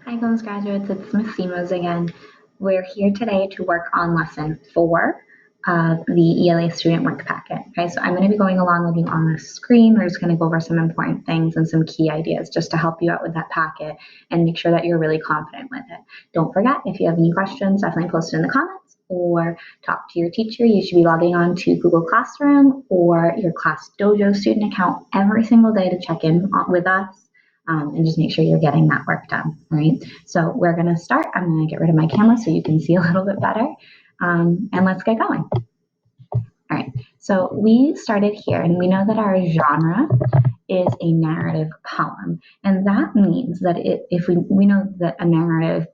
Hi, Gomes graduates. It's Miss Simos again. We're here today to work on lesson 4 of the ELA student work packet. Okay, so I'm going to be going along with you on the screen. We're just going to go over some important things and some key ideas just to help you out with that packet and make sure that you're really confident with it. Don't forget, if you have any questions, definitely post it in the comments or talk to your teacher. You should be logging on to Google Classroom or your Class Dojo student account every single day to check in with us. And just make sure you're getting that work done, all right? So we're gonna start. I'm gonna get rid of my camera so you can see a little bit better, and let's get going. All right, so we started here and we know that our genre is a narrative poem. And that means that if we know that a narrative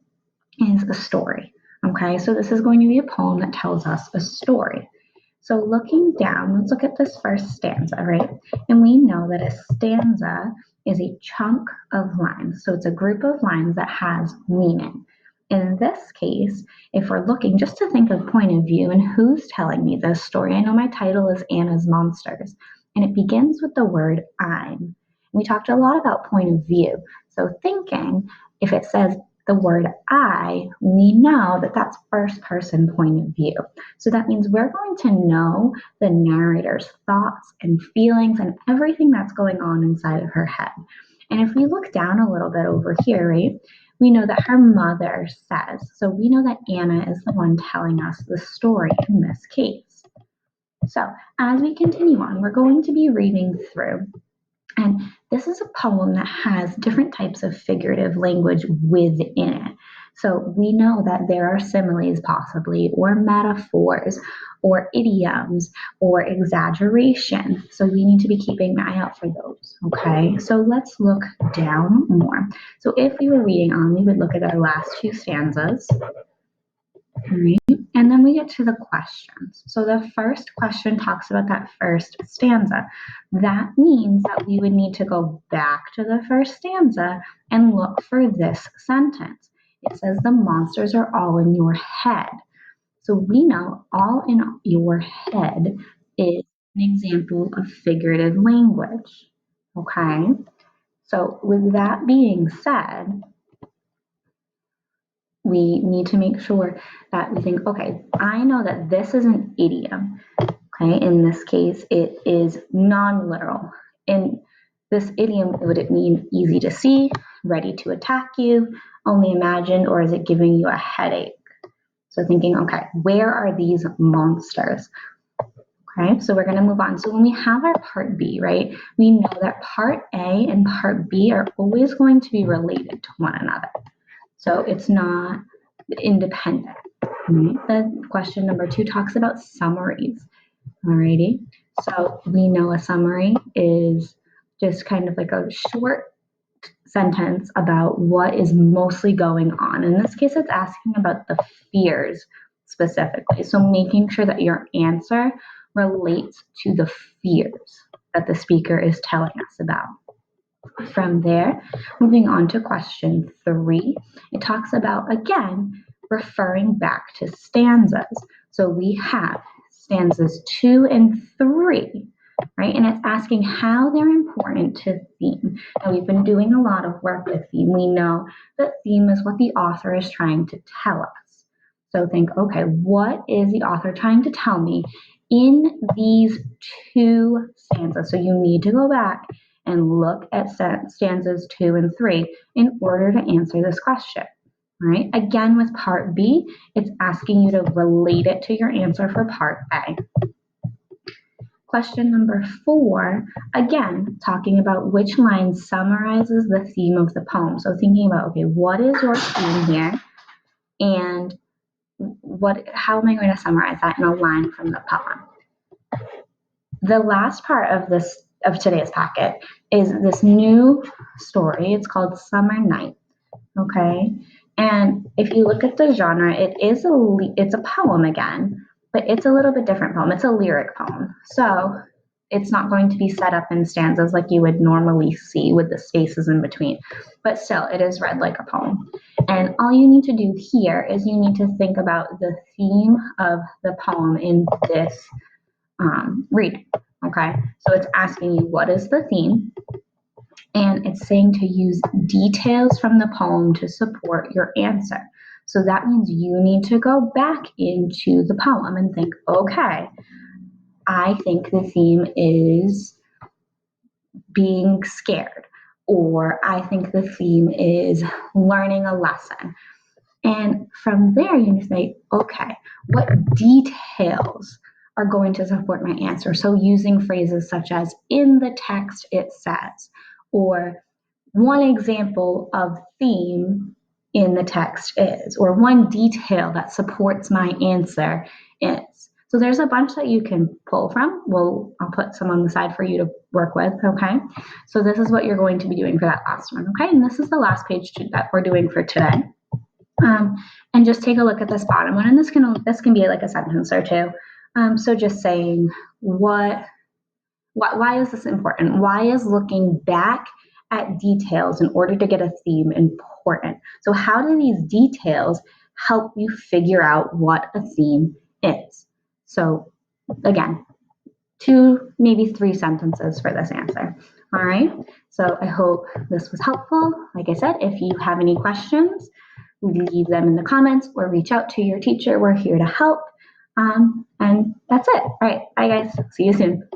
is a story, okay? So this is going to be a poem that tells us a story. So looking down, let's look at this first stanza, right? And we know that a stanza is a chunk of lines. So it's a group of lines that has meaning. In this case, if we're looking just to think of point of view and who's telling me this story, I know my title is Anna's Monsters, and it begins with the word I'm. We talked a lot about point of view. So thinking, if it says the word I, we know that that's first person point of view. So that means we're going to know the narrator's thoughts and feelings and everything that's going on inside of her head. And if we look down a little bit over here, right, we know that her mother says, so we know that Anna is the one telling us the story in this case. So as we continue on, we're going to be reading through. And this is a poem that has different types of figurative language within it. So we know that there are similes possibly, or metaphors, or idioms, or exaggeration. So we need to be keeping an eye out for those, okay? So let's look down more. So if we were reading on, we would look at our last two stanzas. All right. And then we get to the questions. So the first question talks about that first stanza. That means that we would need to go back to the first stanza and look for this sentence. It says the monsters are all in your head. So we know all in your head is an example of figurative language. Okay. So with that being said, we need to make sure that we think, okay, I know that this is an idiom. Okay, in this case, it is non-literal. In this idiom, would it mean easy to see, ready to attack you, only imagined, or is it giving you a headache? So thinking, okay, where are these monsters? Okay, so we're going to move on. So when we have our part B, right, we know that part A and part B are always going to be related to one another. So it's not independent. Right? The question number 2 talks about summaries. Alrighty. So we know a summary is just kind of like a short sentence about what is mostly going on. In this case, it's asking about the fears specifically. So making sure that your answer relates to the fears that the speaker is telling us about. From there, moving on to question 3, it talks about, again, referring back to stanzas. So we have stanzas 2 and 3, right? And it's asking how they're important to theme. Now, we've been doing a lot of work with theme. We know that theme is what the author is trying to tell us. So think, okay, what is the author trying to tell me in these 2 stanzas? So you need to go back and look at stanzas 2 and 3 in order to answer this question. All right. Again, with part B, it's asking you to relate it to your answer for part A. Question number 4, again, talking about which line summarizes the theme of the poem. So thinking about, okay, what is your theme here? And how am I going to summarize that in a line from the poem? The last part of today's packet is this new story. It's called Summer Night. Okay, and if you look at the genre, it's a poem again, but it's a little bit different poem. It's a lyric poem, so it's not going to be set up in stanzas like you would normally see with the spaces in between, but still, it is read like a poem. And all you need to do here is you need to think about the theme of the poem in this reading. Okay, so it's asking you what is the theme, And it's saying to use details from the poem to support your answer. So that means you need to go back into the poem and think, okay, I think the theme is being scared, or I think the theme is learning a lesson. And from there, you say, okay, what details are going to support my answer? So using phrases such as in the text it says, or one example of theme in the text is, or one detail that supports my answer is. So there's a bunch that you can pull from. I'll put some on the side for you to work with, okay? So this is what you're going to be doing for that last one, okay? And this is the last page that we're doing for today. And just take a look at this bottom one, and this can be like a sentence or two. So just saying, why is this important? Why is looking back at details in order to get a theme important? So how do these details help you figure out what a theme is? So again, 2, maybe 3 sentences for this answer. All right, so I hope this was helpful. Like I said, if you have any questions, leave them in the comments or reach out to your teacher. We're here to help. And that's it. All right, bye guys, see you soon.